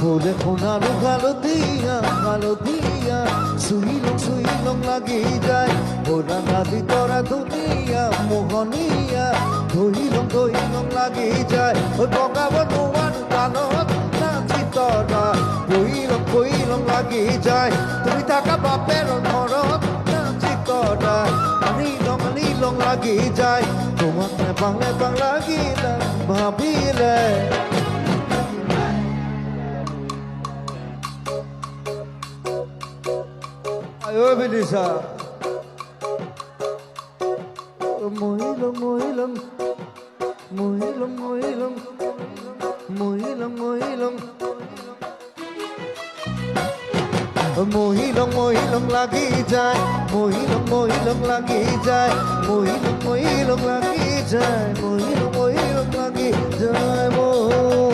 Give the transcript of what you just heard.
ওরে কোনালো কালো দিয়া সুইলং লাগি যায় ওরা নাদি তোরা দুনিয়া মোহনিয়া ধইলং লাগি যায় ও বগাব নোয়ান কানত নাচি তোরা কইলং লাগি যায় তুমি থাকা বাপের ঘরত নাচি তোরা নীলং লাগি যায় তোমাকে বাংলা গীতা ভাবিলে Ayo Belisa. Mohilang. Mohilang. Mohilang lagi jai. Mohilang lagi jai. Mohilang lagi jai. Mohilang lagi jai.